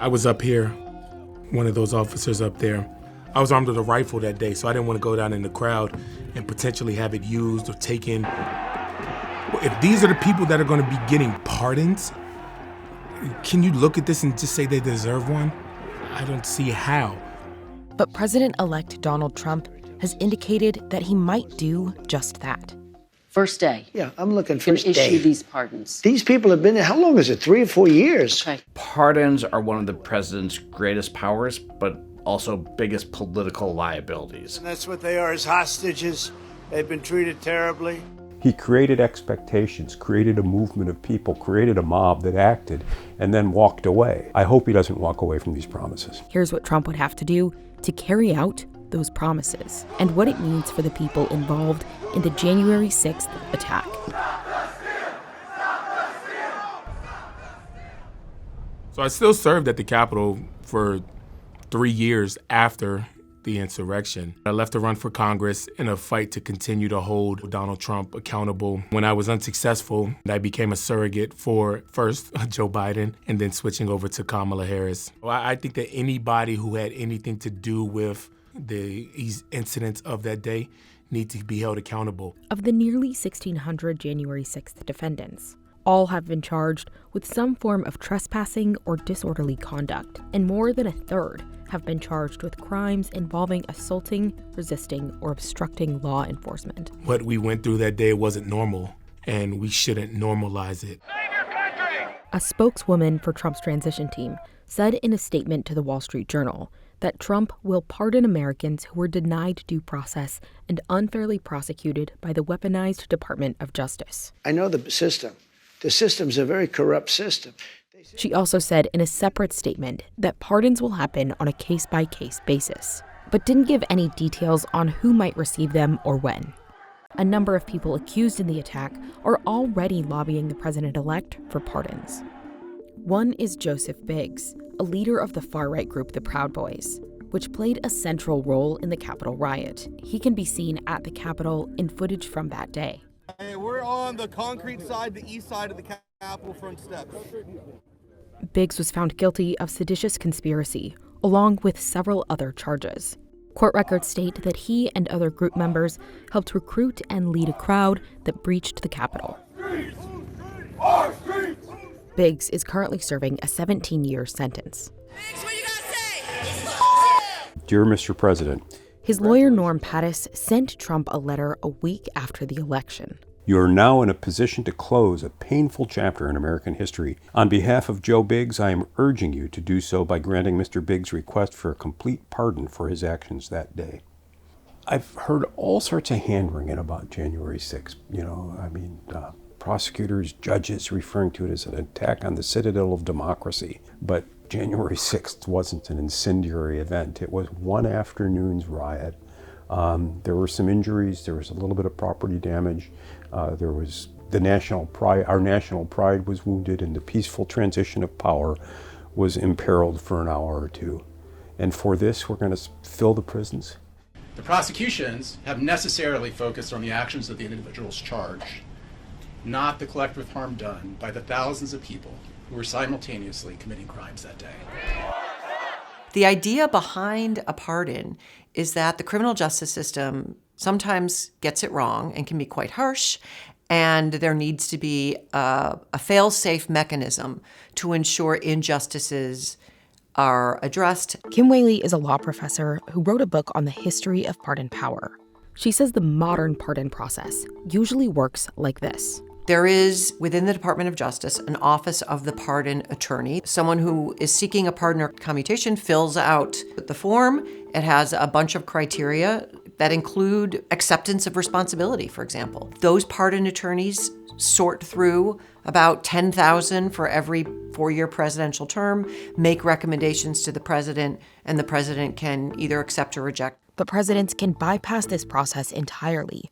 I was up here, one of those officers up there. I was armed with a rifle that day, so I didn't want to go down in the crowd and potentially have it used or taken. If these are the people that are going to be getting pardons, can you look at this and just say they deserve one? I don't see how. But President-elect Donald Trump has indicated that he might do just that. First day. Yeah, I'm looking first day. Can issue these pardons. These people have been there, how long is it, 3 or 4 years? Okay. Pardons are one of the president's greatest powers, but also biggest political liabilities. And that's what they are, as hostages. They've been treated terribly. He created expectations, created a movement of people, created a mob that acted, and then walked away. I hope he doesn't walk away from these promises. Here's what Trump would have to do to carry out those promises and what it means for the people involved in the January 6th attack. So I still served at the Capitol for 3 years after the insurrection. I left to run for Congress in a fight to continue to hold Donald Trump accountable. When I was unsuccessful, I became a surrogate for first Joe Biden and then switching over to Kamala Harris. I think that anybody who had anything to do with these incidents of that day need to be held accountable. Of the nearly 1,600 January 6th defendants, all have been charged with some form of trespassing or disorderly conduct, and more than a third have been charged with crimes involving assaulting, resisting, or obstructing law enforcement. What we went through that day wasn't normal, and we shouldn't normalize it. Save your country! A spokeswoman for Trump's transition team said in a statement to the Wall Street Journal that Trump will pardon Americans who were denied due process and unfairly prosecuted by the weaponized Department of Justice. I know the system. The system's a very corrupt system. She also said in a separate statement that pardons will happen on a case-by-case basis, but didn't give any details on who might receive them or when. A number of people accused in the attack are already lobbying the president-elect for pardons. One is Joseph Biggs, a leader of the far-right group the Proud Boys, which played a central role in the Capitol riot. He can be seen at the Capitol in footage from that day. Hey, we're on the concrete side, the east side of the Capitol front steps. Biggs was found guilty of seditious conspiracy, along with several other charges. Court records state that he and other group members helped recruit and lead a crowd that breached the Capitol. Biggs is currently serving a 17-year sentence. Biggs, what you gotta say? Dear Mr. President, his lawyer, Norm Pattis, sent Trump a letter a week after the election. you are now in a position to close a painful chapter in American history. On behalf of Joe Biggs, I am urging you to do so by granting Mr. Biggs' request for a complete pardon for his actions that day. I've heard all sorts of hand-wringing about January 6th. Prosecutors, judges referring to it as an attack on the citadel of democracy. But January 6th wasn't an incendiary event. It was one afternoon's riot. There were some injuries. There was a little bit of property damage. There was the national pride. Our national pride was wounded, and the peaceful transition of power was imperiled for an hour or two. And for this, we're going to fill the prisons. The prosecutions have necessarily focused on the actions of the individuals charged, not the collective harm done by the thousands of people who were simultaneously committing crimes that day. The idea behind a pardon is that the criminal justice system sometimes gets it wrong and can be quite harsh, and there needs to be a fail-safe mechanism to ensure injustices are addressed. Kim Whaley is a law professor who wrote a book on the history of pardon power. She says the modern pardon process usually works like this. There is, within the Department of Justice, an office of the pardon attorney. Someone who is seeking a pardon or commutation fills out the form. It has a bunch of criteria that include acceptance of responsibility, for example. Those pardon attorneys sort through about 10,000 for every 4-year presidential term, make recommendations to the president, and the president can either accept or reject. But presidents can bypass this process entirely,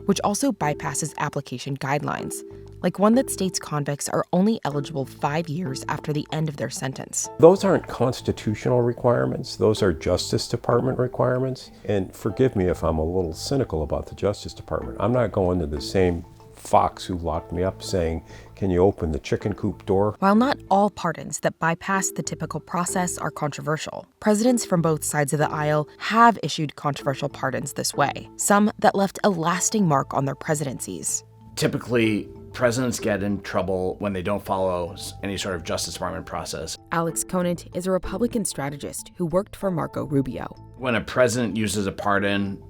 which also bypasses application guidelines, like one that states convicts are only eligible 5 years after the end of their sentence. Those aren't constitutional requirements. Those are Justice Department requirements. And forgive me if I'm a little cynical about the Justice Department. I'm not going to the same fox who locked me up saying, "Can you open the chicken coop door?" While not all pardons that bypass the typical process are controversial, presidents from both sides of the aisle have issued controversial pardons this way, some that left a lasting mark on their presidencies. Typically, presidents get in trouble when they don't follow any sort of Justice Department process. Alex Conant is a Republican strategist who worked for Marco Rubio. When a president uses a pardon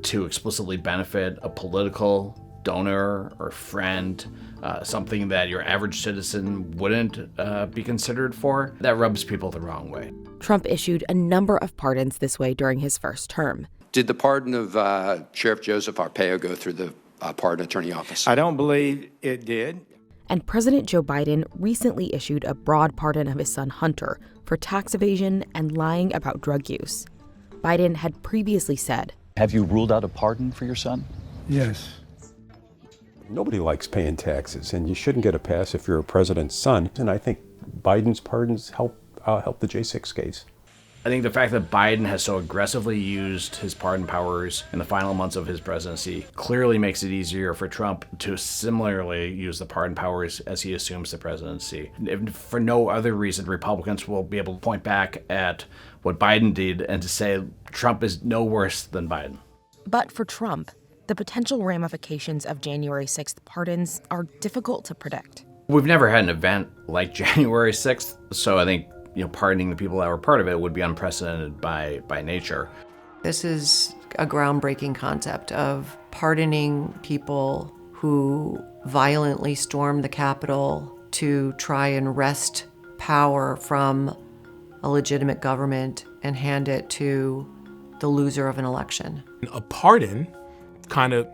to explicitly benefit a political donor or friend, something that your average citizen wouldn't be considered for, that rubs people the wrong way. Trump issued a number of pardons this way during his first term. Did the pardon of Sheriff Joseph Arpaio go through the pardon attorney office? I don't believe it did. And President Joe Biden recently issued a broad pardon of his son Hunter for tax evasion and lying about drug use. Biden had previously said, "Have you ruled out a pardon for your son?" Yes. Nobody likes paying taxes, and you shouldn't get a pass if you're a president's son. And I think Biden's pardons help the J6 case. I think the fact that Biden has so aggressively used his pardon powers in the final months of his presidency clearly makes it easier for Trump to similarly use the pardon powers as he assumes the presidency. If for no other reason, Republicans will be able to point back at what Biden did and to say Trump is no worse than Biden. But for Trump, the potential ramifications of January 6th pardons are difficult to predict. We've never had an event like January 6th, so I think pardoning the people that were part of it would be unprecedented by nature. This is a groundbreaking concept of pardoning people who violently stormed the Capitol to try and wrest power from a legitimate government and hand it to the loser of an election. A pardon kind of,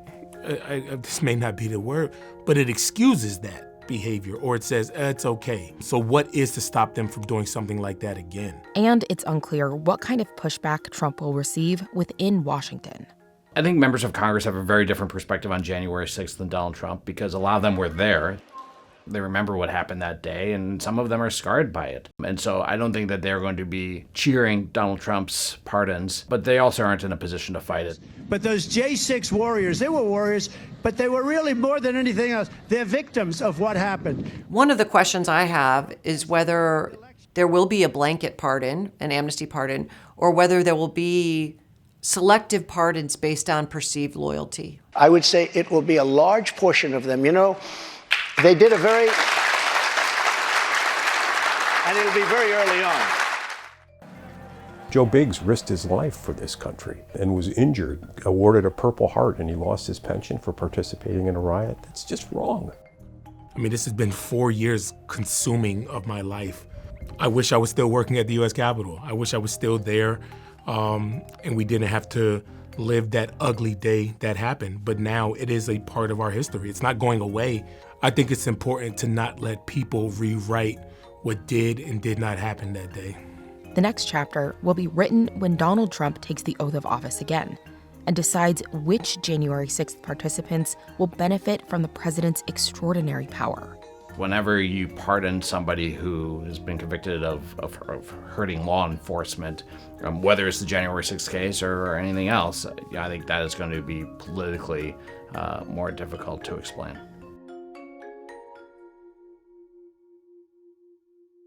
this may not be the word, but it excuses that behavior, or it says it's okay. So what is to stop them from doing something like that again? And it's unclear what kind of pushback Trump will receive within Washington. I think members of Congress have a very different perspective on January 6th than Donald Trump because a lot of them were there. They remember what happened that day, and some of them are scarred by it. And so I don't think that they're going to be cheering Donald Trump's pardons, but they also aren't in a position to fight it. But those J6 warriors, they were warriors, but they were really more than anything else. They're victims of what happened. One of the questions I have is whether there will be a blanket pardon, an amnesty pardon, or whether there will be selective pardons based on perceived loyalty. I would say it will be a large portion of them. They did and it'll be very early on. Joe Biggs risked his life for this country and was injured, awarded a Purple Heart, and he lost his pension for participating in a riot. That's just wrong. I mean, this has been 4 years consuming of my life. I wish I was still working at the U.S. Capitol. I wish I was still there, and we didn't have to live that ugly day that happened. But now it is a part of our history. It's not going away. I think it's important to not let people rewrite what did and did not happen that day. The next chapter will be written when Donald Trump takes the oath of office again and decides which January 6th participants will benefit from the president's extraordinary power. Whenever you pardon somebody who has been convicted of hurting law enforcement, whether it's the January 6th case or anything else, I think that is going to be politically more difficult to explain.